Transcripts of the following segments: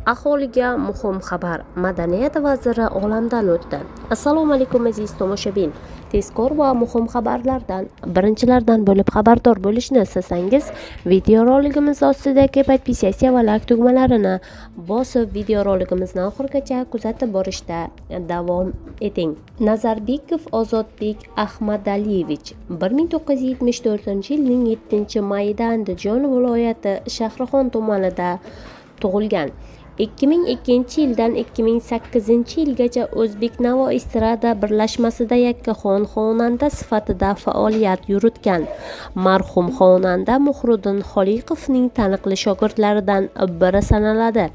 Aholiga muhim xabar. Madaniyat vaziri olamdan o'tdi. Assalomu alaykum aziz tomoshabin. Tezkor va muhim xabarlardan birinchilardan bo'lib xabardor bo'lishni istasangiz, videoroligimiz ostidagi podpisatsiya va like tugmalarini bosib, videoroligimizni oxirigacha kuzatib borishda davom eting. Nazarbekov Ozodbek Ahmadaliyevich 1974-yilning 7-mayida Andijon viloyati Shahrixon tumanida tug'ilgan. 2002-yildan 2008-yilgacha O'zbek-Navo estrada birlashmasida yakkaxon xonanda sifatida faoliyat yuritgan. Marhum xonanda Muhriddin Xoliqovning taniqli shogirdlaridan biri sanaladi.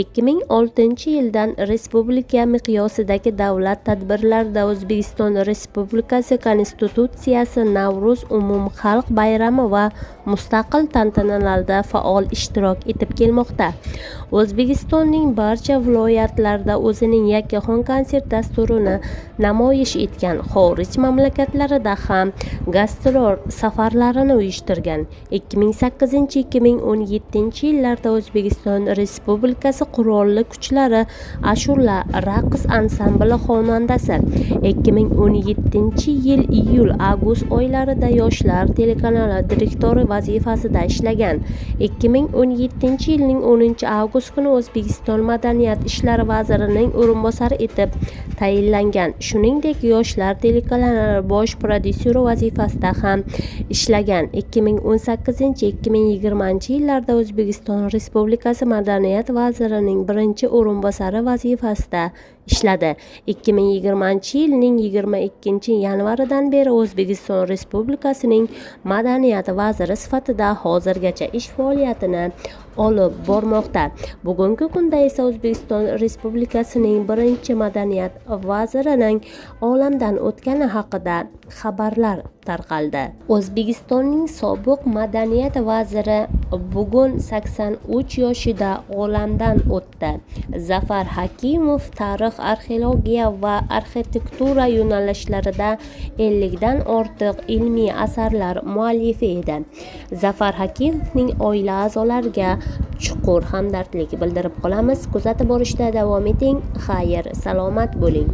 2006-yildan respublika miqyosidagi davlat tadbirlarida O'zbekiston Respublikasi Konstitutsiyasi, Navro'z umumxalq bayrami va mustaqil tantanalarida faol ishtirok etib kelmoqda. O'zbekistonning barcha viloyatlarida o'zining yakkaxon konsert dasturini namoyish etgan, xorij mamlakatlarida ham gastrol safarlarini uyushtirgan. 2008-2017-yillarda O'zbekiston Respublikasi Qurolli Kuchlari ashula raqs ansambli xonandasi. 2017-yil iyul-avgust oylarida Yoshlar telekanali direktori vazifasida ishlagan. 2017-yilning 10-avgust kuni O'zbekiston Madaniyat ishlari vazirining o'rinbosari etib tayinlangan. Shuningdek, Yoshlar telekanali bosh prodyuseri vazifasida ham ishlagan. 2018-2020-yillarda O'zbekiston Respublikasi Madaniyat vazirining birinchi o'rinbosari vazifasida ishladi. 2020-yilning 22-yanvaridan beri O'zbekiston Respublikasining Madaniyat vaziri sifatida hozirgacha ish faoliyatini olib bormoqda. Bugungi kunda esa O'zbekiston Respublikasining birinchi madaniyat vazirining olamdan o'tgani haqida xabarlar tarqaldi. O'zbekistonning sobiq madaniyat vaziri bugun 83 yoshida olamdan o'tdi. Zafar Hakimov tarix, arxeologiya va arxitektura yo'nalishlarida 50 dan ortiq ilmiy asarlar muallifi edi. Zafar Hakimovning oila a'zolariga chuqur hamdardlik bildirib qolamiz. Kuzatib borishda davom eting. Xayr, salomat bo'ling.